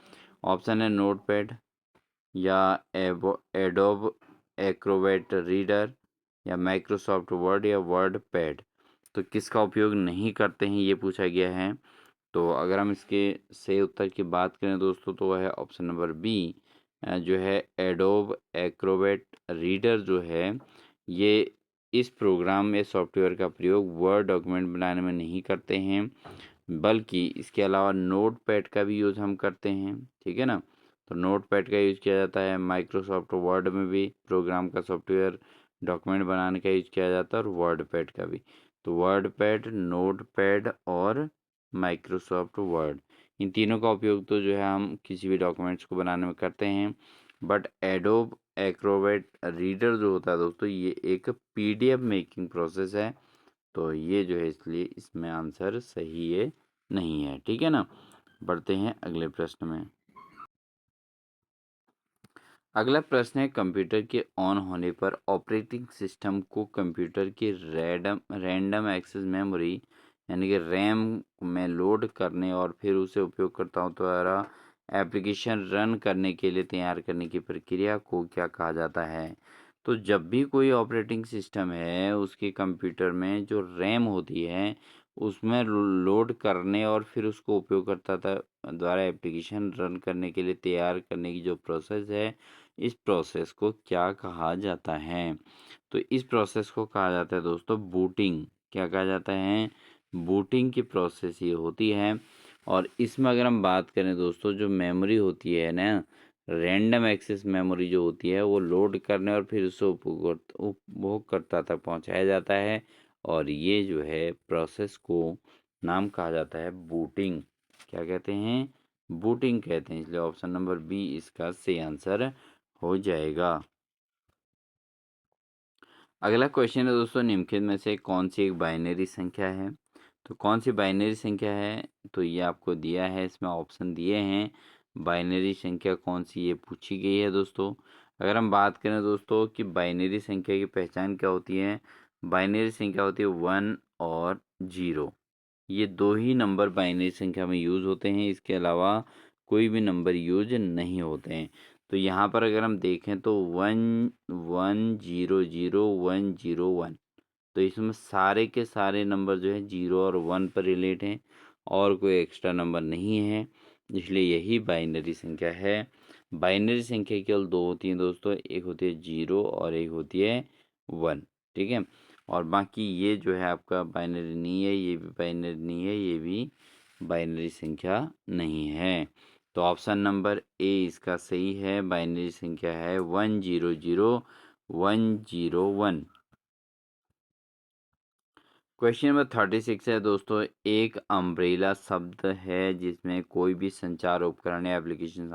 ऑप्शन है नोटपैड या एडोब एक्रोबैट रीडर या माइक्रोसॉफ्ट वर्ड या वर्ड पैड। तो किसका उपयोग नहीं करते हैं ये पूछा गया है। तो अगर हम इसके सही उत्तर की बात करें दोस्तों तो वह है ऑप्शन नंबर बी, जो है एडोब एक्रोबैट रीडर जो है ये इस प्रोग्राम या सॉफ्टवेयर का प्रयोग वर्ड डॉक्यूमेंट बनाने में नहीं करते हैं, बल्कि इसके अलावा नोटपैड का भी यूज़ हम करते हैं। ठीक है ना? तो नोटपैड का यूज़ किया जाता है, माइक्रोसॉफ्ट वर्ड में भी प्रोग्राम का सॉफ्टवेयर डॉक्यूमेंट बनाने का यूज़ किया जाता है और वर्ड पैड का भी। तो वर्ड पैड, नोटपैड और माइक्रोसॉफ्ट वर्ड, इन तीनों का उपयोग तो जो है हम किसी भी डॉक्यूमेंट्स को बनाने में करते हैं। बट एडोब एक्रोबैट रीडर जो होता है दोस्तों, ये एक पीडीएफ मेकिंग प्रोसेस है। तो ये जो है इसलिए इसमें आंसर सही है नहीं है, ठीक है ना। बढ़ते हैं अगले प्रश्न में। अगला प्रश्न है, कंप्यूटर के ऑन होने पर ऑपरेटिंग सिस्टम को कंप्यूटर की रैंडम एक्सेस मेमोरी यानी कि रैम में लोड करने और फिर उसे उपयोगकर्ताओं द्वारा एप्लीकेशन रन करने के लिए तैयार करने की प्रक्रिया को क्या कहा जाता है। तो जब भी कोई ऑपरेटिंग सिस्टम है उसके कंप्यूटर में जो रैम होती है उसमें लोड करने और फिर उसको उपयोगकर्ता द्वारा एप्लीकेशन रन करने के लिए तैयार करने की जो प्रोसेस है, इस प्रोसेस को क्या कहा जाता है। तो इस प्रोसेस को कहा जाता है दोस्तों बूटिंग। क्या कहा जाता है? बूटिंग की प्रोसेस ये होती है। और इसमें अगर हम बात करें दोस्तों, जो मेमोरी होती है ना, रैंडम एक्सेस मेमोरी जो होती है वो लोड करने और फिर उसे उपभोगकर्ता तक पहुंचाया जाता है। और ये जो है प्रोसेस को नाम कहा जाता है बूटिंग। क्या कहते हैं? बूटिंग कहते हैं। इसलिए ऑप्शन नंबर बी इसका सही आंसर हो जाएगा। अगला क्वेश्चन है दोस्तों, निम्नलिखित में से कौन सी एक बाइनरी संख्या है। तो कौन सी बाइनरी संख्या है, तो ये आपको दिया है, इसमें ऑप्शन दिए हैं। बाइनरी संख्या कौन सी ये पूछी गई है दोस्तों। अगर हम बात करें दोस्तों कि बाइनरी संख्या की पहचान क्या होती है, बाइनरी संख्या होती है 1 और 0। ये दो ही नंबर बाइनरी संख्या में यूज़ होते हैं, इसके अलावा कोई भी नंबर यूज नहीं होते हैं। तो यहाँ पर अगर हम देखें तो 1 1 0 0 1 0 1, तो इसमें सारे के सारे नंबर जो है 0 और 1 पर रिलेट हैं और कोई एक्स्ट्रा नंबर नहीं है, इसलिए यही बाइनरी संख्या है। बाइनरी संख्या केवल दो होती हैं दोस्तों, एक होती है 0 और एक होती है 1, ठीक है। और बाकी ये जो है आपका बाइनरी नहीं है, ये भी बाइनरी नहीं है, ये भी बाइनरी संख्या नहीं है। तो ऑप्शन नंबर ए इसका सही है। बाइनरी संख्या है 1 0 0 1 0 1। क्वेश्चन नंबर 36 है दोस्तों, एक अम्ब्रेला शब्द है जिसमें कोई भी संचार उपकरण या एप्लीकेशन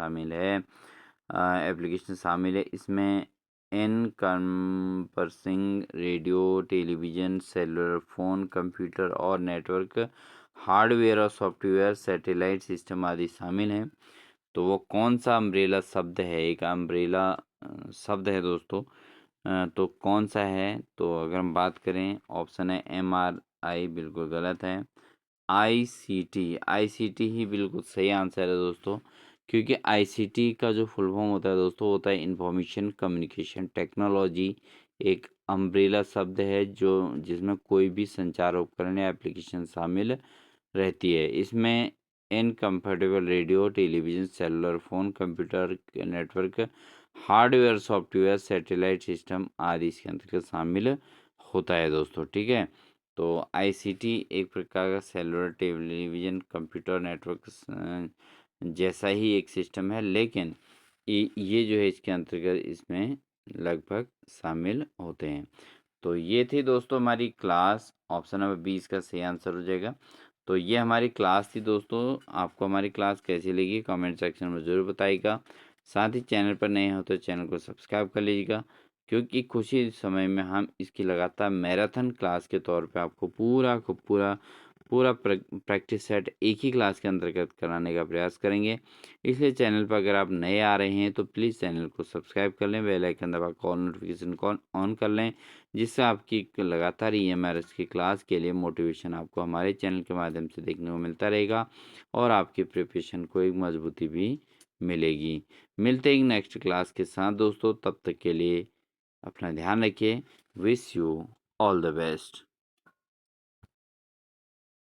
शामिल है। इसमें encompassing radio, television, cellular phone, computer और नेटवर्क हार्डवेयर और सॉफ्टवेयर, सैटेलाइट सिस्टम आदि शामिल हैं। तो वो कौन सा अम्ब्रेला शब्द है? एक अम्ब्रेला शब्द है दोस्तों। तो कौन सा है? तो अगर हम बात करें, ऑप्शन है MRI, बिल्कुल गलत है। ICT ही बिल्कुल सही आंसर है दोस्तों, क्योंकि ICT का जो फुल फॉर्म होता है दोस्तों, होता है इंफॉर्मेशन कम्युनिकेशन टेक्नोलॉजी। एक अम्ब्रेला शब्द है जो जिसमें कोई भी संचार उपकरण या एप्लीकेशन शामिल रहती है। इसमें इनकम्फर्टेबल radio, television, cellular phone, computer network, hardware, software, satellite system आदि इसके अंतर्गत शामिल होता है दोस्तों, ठीक है। तो ICT एक प्रकार का सेलुलर, टेलीविज़न, कंप्यूटर नेटवर्क जैसा ही एक सिस्टम है, लेकिन ये जो है इसके अंतर्गत इसमें लगभग शामिल होते हैं। तो ये थी दोस्तों हमारी क्लास। ऑप्शन नंबर 20 का सही आंसर हो जाएगा। तो ये हमारी क्लास थी दोस्तों। आपको हमारी क्लास कैसी लगी कमेंट सेक्शन में ज़रूर बताइएगा। साथ ही चैनल पर नए हो तो चैनल को सब्सक्राइब कर लीजिएगा, क्योंकि कुछ ही समय में हम इसकी लगातार मैराथन क्लास के तौर पे आपको पूरा प्रैक्टिस सेट एक ही क्लास के अंतर्गत कराने का प्रयास करेंगे। इसलिए चैनल पर अगर आप नए आ रहे हैं तो प्लीज़ चैनल को सब्सक्राइब कर लें, बेल आइकन दबा कॉल नोटिफिकेशन कॉल ऑन कर लें, जिससे आपकी लगातार EMRS की क्लास के लिए मोटिवेशन आपको हमारे चैनल के माध्यम से देखने को मिलता रहेगा और आपकी प्रिपरेशन को एक मजबूती भी मिलेगी। मिलते हैं नेक्स्ट क्लास के साथ दोस्तों, तब तक के लिए अपना ध्यान रखिए। Wish you all the best.